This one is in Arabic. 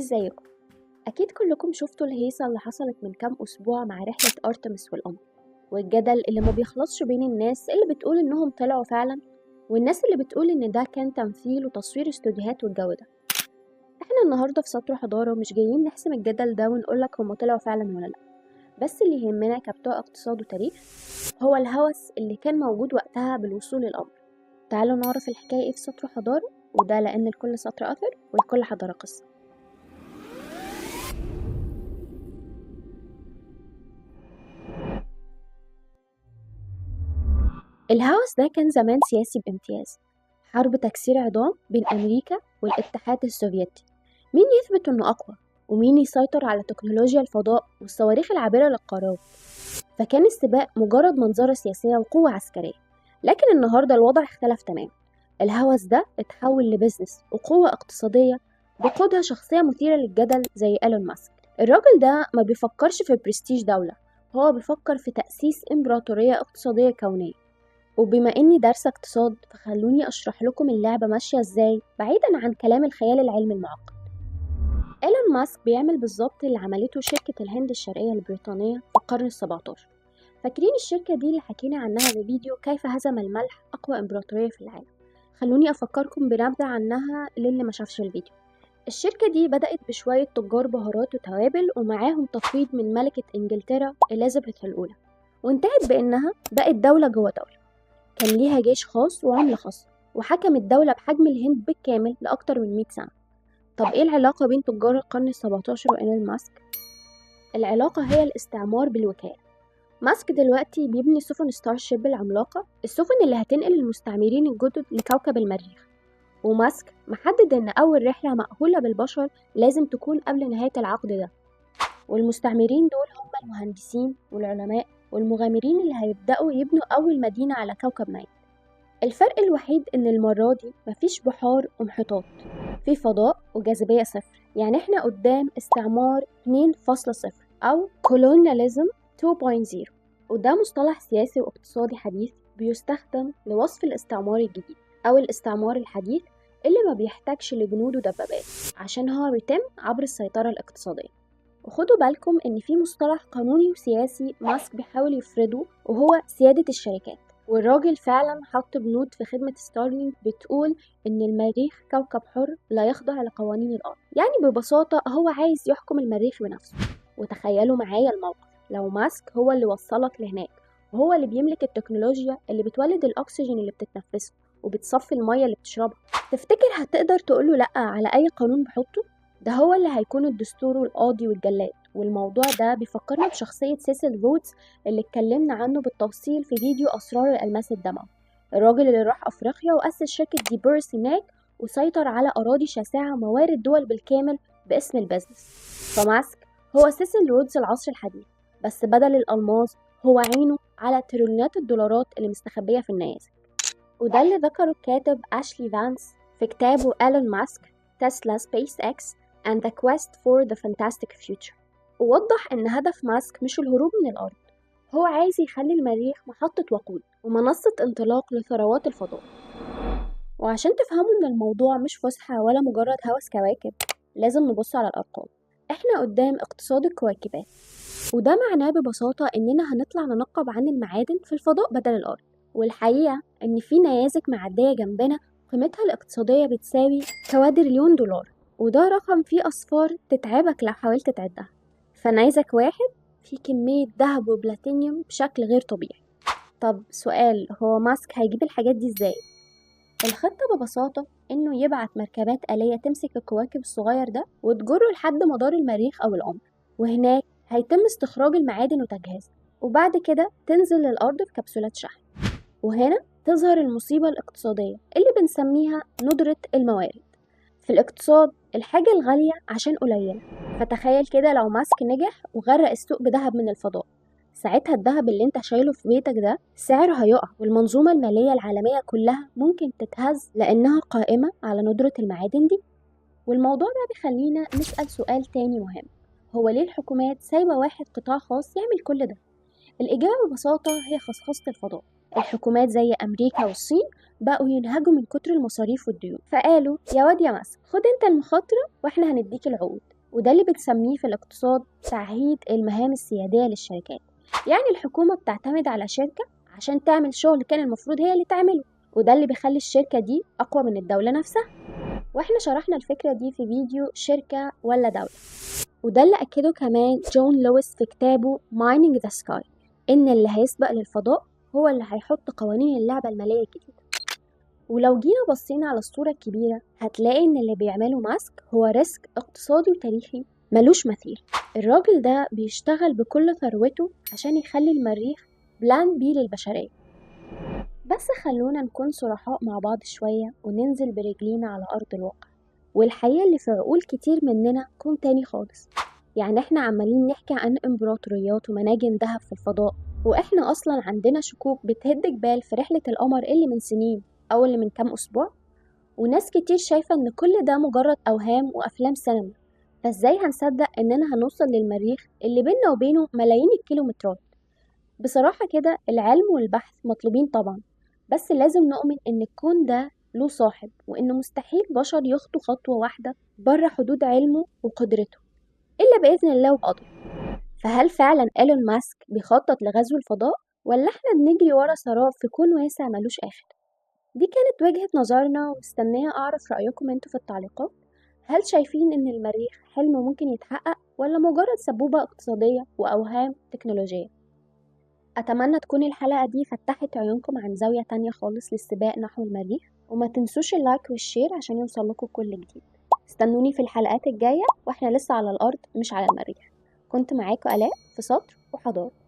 ازيكم؟ اكيد كلكم شفتوا الهيصة اللي حصلت من كام اسبوع مع رحلة ارتمس والقمر، والجدل اللي ما بيخلصش بين الناس اللي بتقول انهم طلعوا فعلا والناس اللي بتقول ان ده كان تمثيل وتصوير استوديوهات والجو ده. احنا النهارده في سطر حضارة مش جايين نحسم الجدل ده ونقولك هم طلعوا فعلا ولا لا، بس اللي يهمنا كبتوع اقتصاد وتاريخ هو الهوس اللي كان موجود وقتها بالوصول للقمر. تعالوا نعرف الحكاية ايه في سطر حضارة، وده لان لكل سطر اثر ولكل حضارة قصة. الهوس ده كان زمان سياسي بامتياز، حرب تكسير عظام بين أمريكا والاتحاد السوفيتي، مين يثبت إنه أقوى ومين يسيطر على تكنولوجيا الفضاء والصواريخ العابرة للقارات. فكان السباق مجرد منظرة سياسية وقوة عسكرية، لكن النهاردة الوضع اختلف تماما. الهوس ده اتحول لبزنس وقوة اقتصادية بقودها شخصية مثيرة للجدل زي إيلون ماسك. الراجل ده ما بيفكرش في برستيج دولة، هو بيفكر في تأسيس إمبراطورية اقتصادية كونية. وبما إني دارسة اقتصاد فخلوني أشرح لكم اللعبة ماشية إزاي بعيدا عن كلام الخيال العلمي المعقد. إيلون ماسك بيعمل بالظبط اللي عملته شركة الهند الشرقية البريطانية في القرن ال17. فاكرين الشركة دي اللي حكينا عنها بفيديو كيف هزم الملح أقوى إمبراطورية في العالم؟ خلوني أفكركم بنبذة عنها للي ما شافش الفيديو. الشركة دي بدأت بشوية تجار بهارات وتوابل ومعاهم تفويض من ملكة إنجلترا إليزابيث الأولى، وانتهت بإنها بقت دولة جوه دولة. كان ليها جيش خاص وعملة خاصة، وحكمت دولة بحجم الهند بالكامل لأكتر من 100 سنة. طب إيه العلاقة بين تجار القرن ال17 وإيلون ماسك؟ العلاقة هي الاستعمار بالوكالة. ماسك دلوقتي بيبني سفن ستار شيب العملاقة، السفن اللي هتنقل المستعمرين الجدد لكوكب المريخ. وماسك محدد إن أول رحلة مأهولة بالبشر لازم تكون قبل نهاية العقد ده، والمستعمرين دول هم المهندسين والعلماء والمغامرين اللي هيبدأوا يبنوا أول مدينة على كوكب ميت. الفرق الوحيد إن المرة دي مفيش بحار ومحيطات، في فضاء وجاذبية صفر. يعني إحنا قدام استعمار 2.0 أو colonialism 2.0، وده مصطلح سياسي واقتصادي حديث بيستخدم لوصف الاستعمار الجديد أو الاستعمار الحديث اللي ما بيحتاجش لجنود ودبابات عشان هو بيتم عبر السيطرة الاقتصادية. وخدوا بالكم إن في مصطلح قانوني وسياسي ماسك بيحاول يفرضه، وهو سيادة الشركات. والراجل فعلا حط بنود في خدمة ستارلينك بتقول إن المريخ كوكب حر لا يخضع لقوانين الأرض. يعني ببساطة هو عايز يحكم المريخ بنفسه. وتخيلوا معايا الموقف، لو ماسك هو اللي وصلك لهناك وهو اللي بيملك التكنولوجيا اللي بتولد الأكسجين اللي بتتنفسه وبتصفي المية اللي بتشربها، تفتكر هتقدر تقوله لأ على أي قانون بحطه؟ ده هو اللي هيكون الدستور والقاضي والجلاد. والموضوع ده بيفكرنا بشخصية سيسل رودز اللي اتكلمنا عنه بالتفصيل في فيديو أسرار الألماس الدموي، الراجل اللي راح أفريقيا وأسس شركة دي بيرس هناك وسيطر على أراضي شاسعة موارد دول بالكامل باسم البزنس. فماسك هو سيسل رودز العصر الحديث، بس بدل الألماس هو عينه على تريليونات الدولارات اللي مستخبية في النيازك. وده اللي ذكره الكاتب أشلي فانس في كتابه إيلون ماسك تسلا سبيس إكس and the quest for the fantastic future. ووضح إن هدف ماسك مش الهروب من الأرض، هو عايز يخلي المريخ محطة وقود ومنصة انطلاق لثروات الفضاء. وعشان تفهموا إن الموضوع مش فسحة ولا مجرد هوس كواكب، لازم نبص على الأرقام. إحنا قدام اقتصاد الكويكبات، وده معناه ببساطة إننا هنطلع ننقب عن المعادن في الفضاء بدل الأرض. والحقيقة إن في نيازك معدية جنبنا قيمتها الاقتصادية بتساوي كوادريليون دولار، وده رقم فيه أصفار تتعبك لو حاولت تعدها. فنيزك واحد فيه كمية ذهب وبلاتينيوم بشكل غير طبيعي. طب سؤال، هو ماسك هيجيب الحاجات دي ازاي؟ الخطة ببساطة إنه يبعت مركبات آلية تمسك الكواكب الصغير ده وتجره لحد مدار المريخ أو القمر، وهناك هيتم استخراج المعادن وتجهيزها، وبعد كده تنزل للأرض في كبسولات شحن. وهنا تظهر المصيبة الاقتصادية اللي بنسميها ندرة الموارد. في الاقتصاد الحاجة الغالية عشان قليلة، فتخيل كده لو ماسك نجح وغرق السوق بذهب من الفضاء، ساعتها الذهب اللي انت شايله في بيتك ده سعره هيقع، والمنظومة المالية العالمية كلها ممكن تتهز لأنها قائمة على ندرة المعادن دي. والموضوع ده بيخلينا نسأل سؤال تاني مهم، هو ليه الحكومات سايبة واحد قطاع خاص يعمل كل ده؟ الإجابة ببساطة هي خصخصة الفضاء. الحكومات زي أمريكا والصين بقوا ينهجوا من كتر المصاريف والديون، فقالوا يا واد يا ماسك خد انت المخاطرة واحنا هنديك العقود. وده اللي بنسميه في الاقتصاد تعهيد المهام السيادية للشركات. يعني الحكومة بتعتمد على شركة عشان تعمل شغل كان المفروض هي اللي تعمله، وده اللي بيخلي الشركة دي أقوى من الدولة نفسها. واحنا شرحنا الفكرة دي في فيديو شركة ولا دولة، وده اللي أكده كمان جون لويس في كتابه Mining the Sky، إن اللي هيسبق للفضاء هو اللي هيحط قوانين اللعبة المالية الجديدة. ولو جينا بصينا على الصورة الكبيرة هتلاقي إن اللي بيعمله ماسك هو ريسك اقتصادي وتاريخي ملوش مثيل. الراجل ده بيشتغل بكل ثروته عشان يخلي المريخ بلان بي للبشرية. بس خلونا نكون صرحاء مع بعض شوية وننزل برجلينا على أرض الواقع، والحقيقة اللي في عقول كتير مننا كون تاني خالص. يعني احنا عمالين نحكي عن امبراطوريات ومناجم دهب في الفضاء، واحنا اصلا عندنا شكوك بتهد جبال في رحلة القمر اللي من سنين او اللي من كام اسبوع، وناس كتير شايفة ان كل ده مجرد اوهام وافلام سينما. فازاي هنصدق اننا هنوصل للمريخ اللي بيننا وبينه ملايين الكيلومترات؟ بصراحة كده العلم والبحث مطلوبين طبعا، بس لازم نؤمن ان الكون ده له صاحب، وانه مستحيل بشر يخطوا خطوة واحدة بره حدود علمه وقدرته إلا بإذن الله وبقدره. فهل فعلا إيلون ماسك بيخطط لغزو الفضاء، ولا إحنا بنجري ورا سراب في كون واسع ملوش آخر؟ دي كانت وجهة نظرنا، ومستنية أعرف رأيكم انتوا في التعليقات. هل شايفين إن المريخ حلم ممكن يتحقق، ولا مجرد سبوبة اقتصادية وأوهام تكنولوجية؟ أتمنى تكون الحلقة دي فتحت عيونكم عن زاوية تانية خالص للسباق نحو المريخ، وما تنسوش اللايك والشير عشان يوصل لكم كل جديد. استنوني في الحلقات الجاية، واحنا لسه على الأرض مش على المريخ. كنت معاكم آلاء في سطر وحضارة.